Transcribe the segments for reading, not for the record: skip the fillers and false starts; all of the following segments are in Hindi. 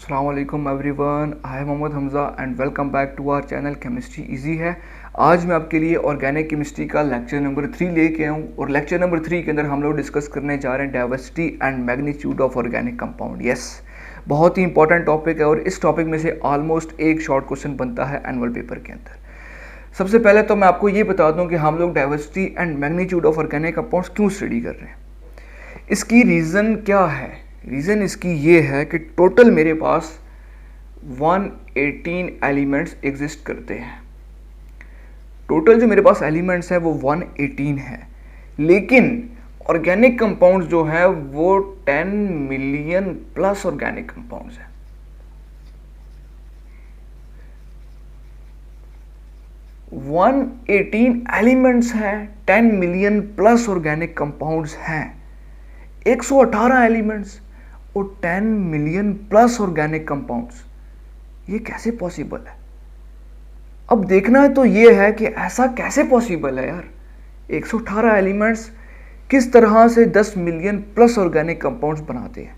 अस्सलाम वालेकुम everyone, I am Mohammad Hamza and welcome back to our channel chemistry easy है। आज मैं आपके लिए ऑर्गेनिक केमिस्ट्री का लेक्चर नंबर 3 लेके आऊँ और लेक्चर नंबर 3 के अंदर हम लोग डिस्कस करने जा रहे हैं diversity and magnitude of organic compound. Yes, बहुत ही इंपॉर्टेंट टॉपिक है और इस टॉपिक में से ऑलमोस्ट एक शॉर्ट क्वेश्चन बनता है एनुअल पेपर के अंदर। सबसे पहले तो मैं आपको ये बता दूँ कि हम लोग diversity and magnitude of organic compounds क्यों स्टडी कर रहे हैं। इसकी रीज़न क्या है? रीज़न इसकी ये है कि टोटल मेरे पास 118 एलिमेंट्स एग्जिस्ट करते हैं। टोटल जो मेरे पास एलिमेंट्स हैं वो 118 है, लेकिन ऑर्गेनिक कंपाउंड्स जो है वो 10 मिलियन प्लस ऑर्गेनिक कंपाउंड्स हैं। वन 18 एलिमेंट्स हैं, 10 मिलियन प्लस ऑर्गेनिक कंपाउंड्स हैं। 118 एलिमेंट्स और 10 मिलियन प्लस ऑर्गेनिक कंपाउंड्स, ये कैसे पॉसिबल है? अब देखना है तो ये है कि ऐसा कैसे पॉसिबल है यार। 118 एलिमेंट्स किस तरह से 10 मिलियन प्लस ऑर्गेनिक कंपाउंड्स बनाते हैं?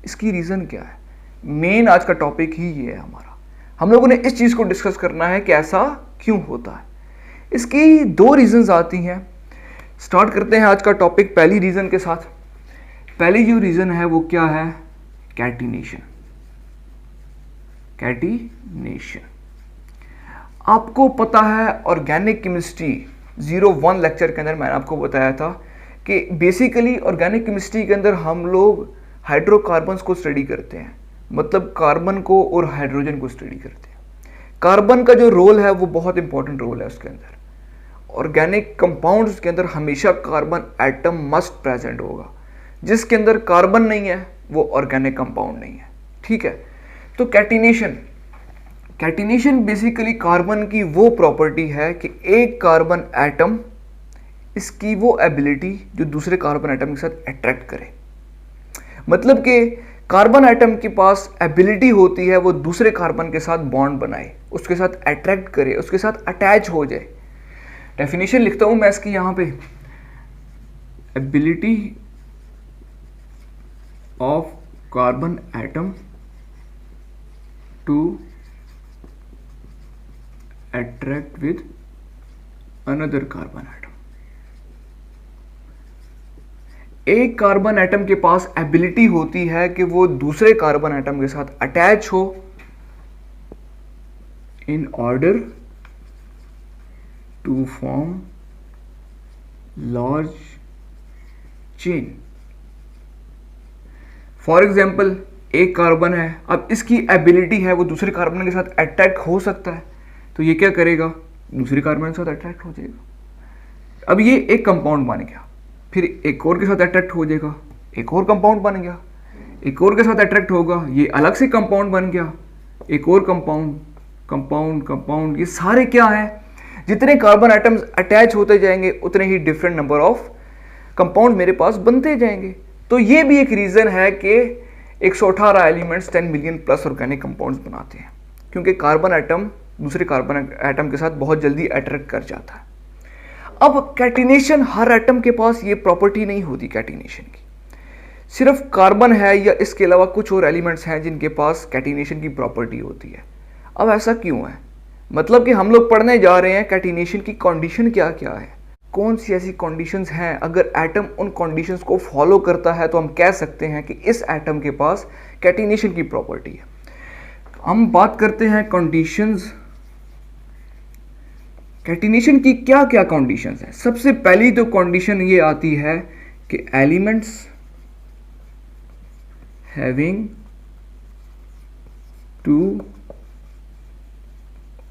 इसकी रीज़न क्या है? मेन आज का टॉपिक ही ये है हमारा। हम लोगों ने इस चीज़ को डिस्कस करना है कि ऐसा क्यों होता है। इसकी दो रीज़न्स आती हैं। स्टार्ट करते हैं आज का टॉपिक पहली रीज़न के साथ। पहली जो रीज़न है वो क्या है? कैटिनेशन। कैटिनेशन आपको पता है, ऑर्गेनिक केमिस्ट्री 01 लेक्चर के अंदर मैंने आपको बताया था कि बेसिकली ऑर्गेनिक केमिस्ट्री के अंदर हम लोग हाइड्रोकार्बन्स को स्टडी करते हैं, मतलब कार्बन को और हाइड्रोजन को स्टडी करते हैं। कार्बन का जो रोल है वो बहुत इंपॉर्टेंट रोल है उसके अंदर। ऑर्गेनिक कंपाउंड्स के अंदर हमेशा कार्बन एटम मस्ट प्रेजेंट होगा। जिसके अंदर कार्बन नहीं है वो ऑर्गेनिक कंपाउंड नहीं है। ठीक है, तो कैटिनेशन बेसिकली कार्बन की वो प्रॉपर्टी है कि एक कार्बन एटम, इसकी वो एबिलिटी जो दूसरे कार्बन एटम के साथ अट्रैक्ट करे। मतलब कि कार्बन एटम के पास एबिलिटी होती है वो दूसरे कार्बन के साथ बॉन्ड बनाए, उसके साथ अट्रैक्ट करे, उसके साथ अटैच हो जाए। डेफिनेशन लिखता हूं मैं इसकी यहां पे, ability of carbon atom to attract with another carbon atom। एक कार्बन एटम के पास एबिलिटी होती है कि वो दूसरे कार्बन एटम के साथ अटैच हो in order to form large chain. For example एक कार्बन है, अब इसकी एबिलिटी है वो दूसरे कार्बन के साथ अट्रैक्ट हो सकता है, तो ये क्या करेगा? दूसरे कार्बन के साथ अट्रैक्ट हो जाएगा। अब ये एक कंपाउंड बन गया, फिर एक और के साथ अट्रैक्ट हो जाएगा, एक और कंपाउंड बन गया, एक और के साथ अट्रैक्ट होगा, ये अलग से कंपाउंड बन गया, एक और कंपाउंड, कंपाउंड कंपाउंड। ये सारे क्या है? जितने कार्बन एटम्स अटैच होते जाएंगे उतने ही डिफरेंट नंबर ऑफ कंपाउंड मेरे पास बनते जाएंगे। तो ये भी एक रीज़न है कि 118 elements 10 million plus organic compounds बनाते हैं, क्योंकि कार्बन एटम दूसरे कार्बन एटम के साथ बहुत जल्दी अट्रैक्ट कर जाता है। अब कैटिनेशन, हर एटम के पास ये प्रॉपर्टी नहीं होती कैटिनेशन की। सिर्फ कार्बन है या इसके अलावा कुछ और एलिमेंट्स हैं जिनके पास कैटिनेशन की प्रॉपर्टी होती है। अब ऐसा क्यों है? मतलब कि हम लोग पढ़ने जा रहे हैं कैटिनेशन की कंडीशन क्या क्या है, कौन सी ऐसी कंडीशंस हैं, अगर एटम उन कंडीशंस को फॉलो करता है तो हम कह सकते हैं कि इस एटम के पास कैटिनेशन की प्रॉपर्टी है। हम बात करते हैं कंडीशंस। कैटिनेशन की क्या क्या कंडीशंस हैं? सबसे पहली तो कंडीशन ये आती है कि एलिमेंट्स हैविंग 2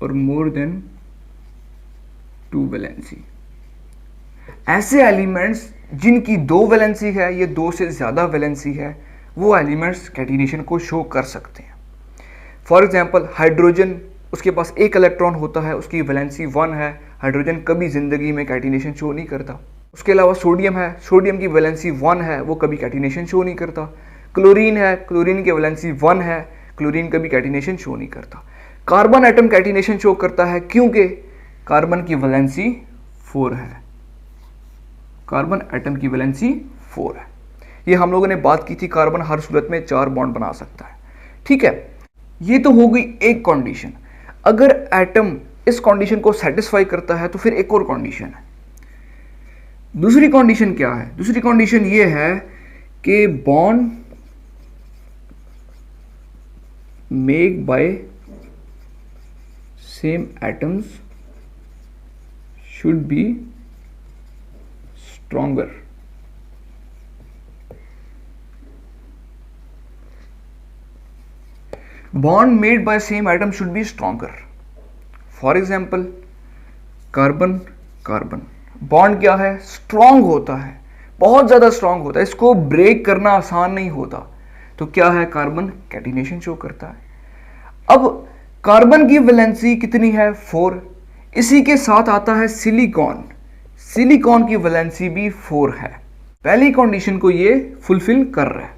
और मोर देन 2 वैलेंसी। ऐसे एलिमेंट्स जिनकी 2 वैलेंसी है, ये 2 से ज़्यादा वैलेंसी है, वो एलिमेंट्स कैटिनेशन को शो कर सकते हैं। फॉर एग्जांपल हाइड्रोजन, उसके पास एक इलेक्ट्रॉन होता है, उसकी वैलेंसी 1 है, हाइड्रोजन कभी ज़िंदगी में कैटिनेशन शो नहीं करता। उसके अलावा सोडियम है, सोडियम की वैलेंसी 1 है, वो कभी कैटिनेशन शो नहीं करता। क्लोरीन है, क्लोरीन की वैलेंसी 1 है, क्लोरीन कभी कैटिनेशन शो नहीं करता। कार्बन एटम कैटिनेशन शो करता है क्योंकि कार्बन की वैलेंसी 4 है, कार्बन एटम की वैलेंसी 4 है। ये हम लोगों ने बात की थी, कार्बन हर सूरत में 4 बॉन्ड बना सकता है। ठीक है, ये तो हो गई एक कंडीशन। अगर एटम इस कंडीशन को सेटिस्फाई करता है तो फिर एक और कंडीशन है। दूसरी कंडीशन क्या है? दूसरी कंडीशन ये है कि bond make by same atoms should be stronger. Bond made by same atom should be stronger. For example, carbon carbon bond क्या है? स्ट्रांग होता है, बहुत ज्यादा स्ट्रांग होता है, इसको ब्रेक करना आसान नहीं होता। तो क्या है? कार्बन कैटिनेशन शो करता है। अब कार्बन की वैलेंसी कितनी है? 4। इसी के साथ आता है सिलिकॉन। सिलिकॉन की वैलेंसी भी 4 है। पहली कंडीशन को ये फुलफिल कर रहा है,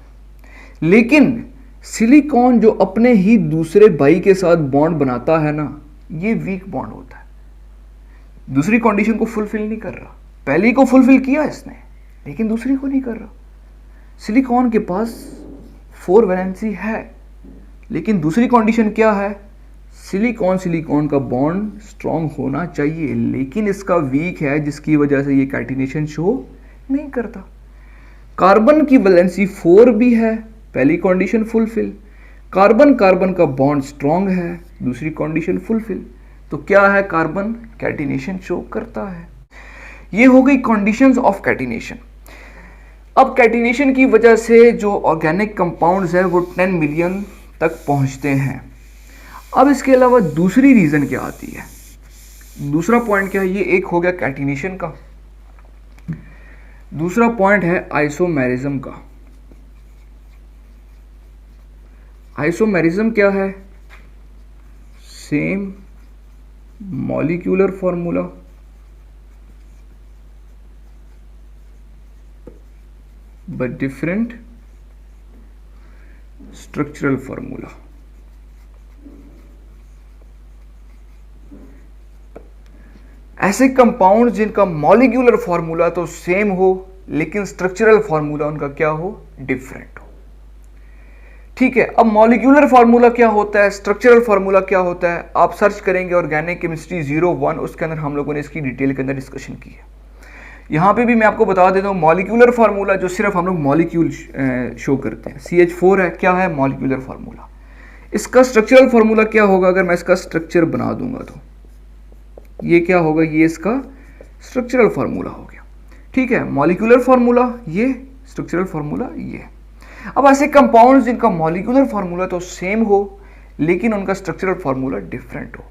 लेकिन सिलिकॉन जो अपने ही दूसरे भाई के साथ बॉन्ड बनाता है ना, ये वीक बॉन्ड होता है, दूसरी कंडीशन को फुलफिल नहीं कर रहा। पहली को फुलफिल किया इसने, लेकिन दूसरी को नहीं कर रहा। सिलिकॉन के पास 4 वैलेंसी है, लेकिन दूसरी कंडीशन क्या है? सिलिकॉन सिलिकॉन का बॉन्ड स्ट्रांग होना चाहिए, लेकिन इसका वीक है, जिसकी वजह से ये कैटिनेशन शो नहीं करता। कार्बन की वैलेंसी 4 भी है, पहली कंडीशन फुलफिल। कार्बन कार्बन का बॉन्ड स्ट्रांग है, दूसरी कंडीशन फुलफिल। तो क्या है? कार्बन कैटिनेशन शो करता है। ये हो गई कंडीशंस ऑफ कैटिनेशन। अब कैटिनेशन की वजह से जो ऑर्गेनिक कंपाउंड्स है वो 10 मिलियन तक पहुंचते हैं। अब इसके अलावा दूसरी रीजन क्या आती है? दूसरा पॉइंट क्या है? ये एक हो गया कैटिनेशन का। दूसरा पॉइंट है आइसोमेरिज्म का। आइसोमेरिज्म क्या है? Same molecular formula but different structural formula. ऐसे कंपाउंड जिनका मॉलिक्यूलर फॉर्मूला तो सेम हो, लेकिन स्ट्रक्चरल फॉर्मूला उनका क्या हो? डिफरेंट हो। ठीक है, अब मॉलिक्यूलर फॉर्मूला क्या होता है, स्ट्रक्चरल फॉर्मूला क्या होता है? आप सर्च करेंगे ऑर्गेनिक केमिस्ट्री 01, उसके अंदर हम लोगों ने इसकी डिटेल के अंदर डिस्कशन की है। यहाँ पे भी मैं आपको बता देता हूँ, मॉलिक्यूलर फार्मूला जो सिर्फ हम लोग मॉलिक्यूल शो करते हैं, CH4 है, क्या है? Molecular formula. इसका स्ट्रक्चरल फार्मूला क्या होगा? अगर मैं इसका स्ट्रक्चर बना दूंगा तो ये क्या होगा? ये इसका स्ट्रक्चरल फार्मूला हो गया। ठीक है, मॉलिक्यूलर फार्मूला ये, स्ट्रक्चरल फार्मूला ये। अब ऐसे कंपाउंड्स जिनका मॉलिक्यूलर फार्मूला तो सेम हो, लेकिन उनका स्ट्रक्चरल फार्मूला डिफरेंट हो,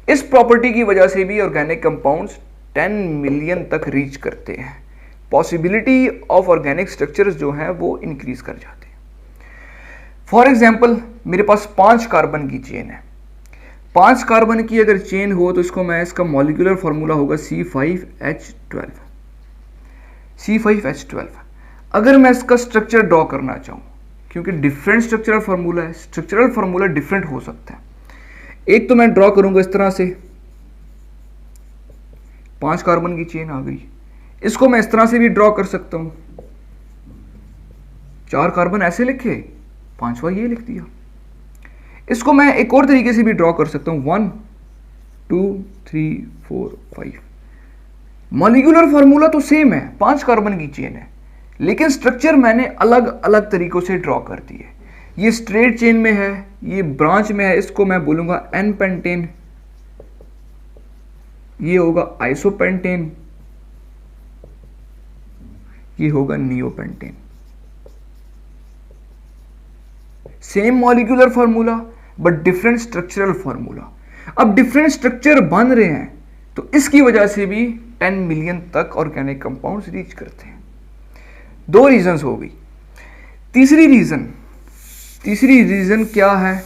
इस प्रॉपर्टी की वजह से भी ऑर्गेनिक कंपाउंड्स 10 मिलियन तक रीच करते हैं। पॉसिबिलिटी ऑफ ऑर्गेनिक स्ट्रक्चर्स जो हैं वो इंक्रीज कर जाते हैं। फॉर एग्जाम्पल, मेरे पास 5 कार्बन की चेन है। 5 कार्बन की अगर चेन हो तो इसको मैं, इसका मॉलिक्यूलर फार्मूला होगा C5H12। C5H12। अगर मैं इसका स्ट्रक्चर ड्रॉ करना चाहूँ, क्योंकि डिफरेंट स्ट्रक्चरल फार्मूला है, स्ट्रक्चरल फार्मूला डिफरेंट हो सकता है। एक तो मैं ड्रॉ करूंगा इस तरह से, 5 कार्बन की चेन आ गई। इसको मैं इस तरह से भी ड्रॉ कर सकता हूं, 4 कार्बन ऐसे लिखे, 5वां ये लिख दिया। इसको मैं एक और तरीके से भी ड्रॉ कर सकता हूं, 1 2 3 4 5। मॉलिक्यूलर फार्मूला तो सेम है, 5 कार्बन की चेन है, लेकिन स्ट्रक्चर मैंने अलग अलग तरीकों से ड्रॉ कर दी है। ये स्ट्रेट चेन में है, ये ब्रांच में है, इसको मैं बोलूंगा एन पेंटेन, ये होगा आइसोपेंटेन, ये होगा neopentane. Same molecular formula but different structural formula. अब डिफरेंट स्ट्रक्चर बन रहे हैं, तो इसकी वजह से भी 10 मिलियन तक ऑर्गेनिक कंपाउंड्स रीच करते हैं। 2 रीजंस हो गई। तीसरी रीजन क्या है?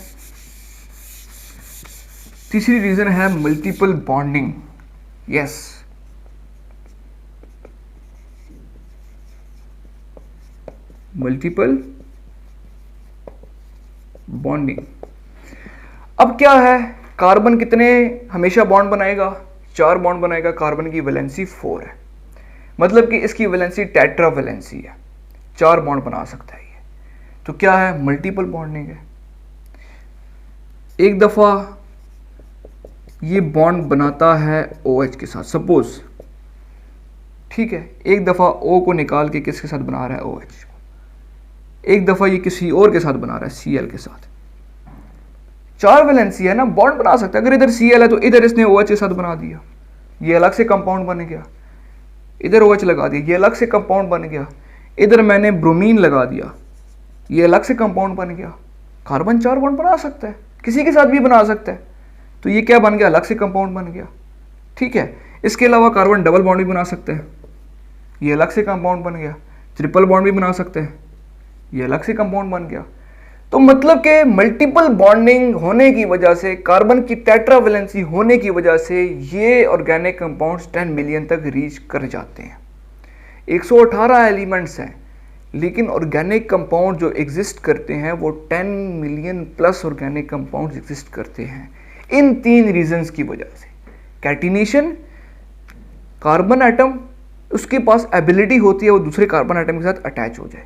तीसरी रीजन है multiple bonding. Yes, multiple bonding. अब क्या है, कार्बन कितने हमेशा बॉन्ड बनाएगा? 4 बॉन्ड बनाएगा। कार्बन की वैलेंसी 4 है, मतलब कि इसकी वैलेंसी टेट्रा वैलेंसी है, 4 बॉन्ड बना सकता है ये। तो क्या है? मल्टीपल बॉन्डिंग है। एक दफ़ा ये बॉन्ड बनाता है OH के साथ, सपोज, ठीक है, एक दफ़ा O को निकाल के किसके साथ बना रहा है, OH। एक दफ़ा ये किसी और के साथ बना रहा है, Cl के साथ। 4 वैलेंसी है ना, बॉन्ड बना सकता है। अगर इधर Cl है तो इधर इसने OH के साथ बना दिया, ये अलग से कंपाउंड बन गया। इधर OH लगा दिया, ये अलग से कंपाउंड बन गया। इधर मैंने ब्रोमीन लगा दिया, ये अलग से कंपाउंड बन गया। कार्बन 4 बॉन्ड बना सकता है, किसी के साथ भी बना सकता है। तो ये क्या बन गया, अलग से कंपाउंड बन गया, ठीक है। इसके अलावा कार्बन डबल बॉन्ड भी बना सकते हैं, ये अलग से कंपाउंड बन गया। ट्रिपल बॉन्ड भी बना सकते हैं, ये अलग से कंपाउंड बन गया। तो मतलब कि मल्टीपल बॉन्डिंग होने की वजह से, कार्बन की टेट्रावैलेंसी होने की वजह से ये ऑर्गेनिक कंपाउंड्स 10 मिलियन तक रीच कर जाते हैं। 118 एलिमेंट्स हैं, लेकिन ऑर्गेनिक कंपाउंड जो एग्जिस्ट करते हैं वो 10 million plus organic compounds exist करते हैं, इन 3 रीजंस की वजह से। कैटिनेशन, कार्बन एटम, उसके पास एबिलिटी होती है वो दूसरे कार्बन एटम के साथ अटैच हो जाए,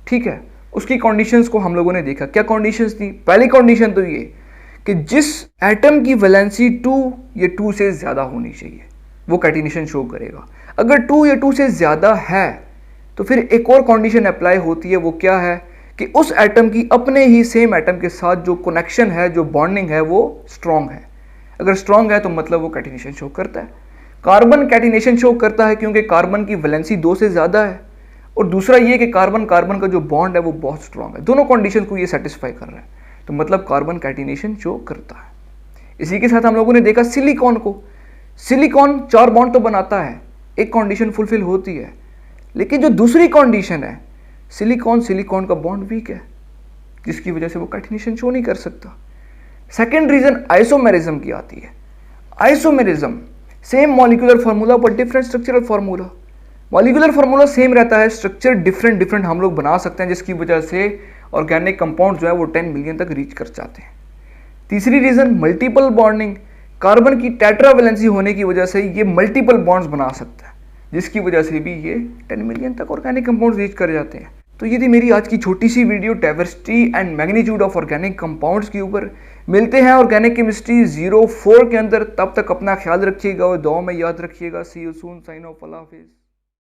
ठीक है। उसकी कंडीशंस को हम लोगों ने देखा, क्या कंडीशंस थी। पहली कंडीशन तो ये कि जिस एटम की वैलेंसी 2 या 2 से ज़्यादा होनी चाहिए वो कैटिनेशन शो करेगा। अगर 2 या 2 से ज़्यादा है तो फिर एक और कंडीशन अप्लाई होती है, वो क्या है कि उस एटम की अपने ही सेम एटम के साथ जो कनेक्शन है, जो बॉन्डिंग है, वो स्ट्रॉन्ग है। अगर स्ट्रॉन्ग है तो मतलब वो कैटिनेशन शो करता है। कार्बन कैटिनेशन शो करता है क्योंकि कार्बन की वैलेंसी 2 से ज़्यादा है, और दूसरा ये कि कार्बन कार्बन का जो बॉन्ड है वो बहुत स्ट्रॉन्ग है। दोनों कंडीशन को ये सेटिस्फाई कर रहा है, तो मतलब कार्बन कैटिनेशन शो करता है। इसी के साथ हम लोगों ने देखा सिलिकॉन को। सिलिकॉन 4 बॉन्ड तो बनाता है, एक कंडीशन फुलफिल होती है, लेकिन जो दूसरी कंडीशन है, सिलिकॉन का बॉन्ड वीक है, जिसकी वजह से वो कैटिनेशन शो नहीं कर सकता। सेकेंड रीजन आइसोमेरिज्म की आती है। आइसोमेरिज्म, सेम मॉलिक्यूलर फार्मूला पर different structural formula. Molecular formula same रहता है, स्ट्रक्चर डिफरेंट हम लोग बना सकते हैं, जिसकी वजह से ऑर्गेनिक कंपाउंड जो है वो 10 मिलियन तक रीच कर जाते हैं। तीसरी रीजन मल्टीपल बॉन्डिंग, कार्बन की टेट्रावैलेंसी होने की वजह से ये मल्टीपल बॉन्ड्स बना सकता है, जिसकी वजह से भी ये 10 मिलियन तक ऑर्गेनिक कंपाउंड रीच कर जाते हैं। तो ये थी मेरी आज की छोटी सी video diversity and magnitude of organic compounds के ऊपर। मिलते हैं ऑर्गेनिक केमिस्ट्री 04 के अंदर, तब तक अपना ख्याल रखिएगा और दुआ में याद रखिएगा। सी यू सून, साइन ऑफ, अल्लाह हाफिज़।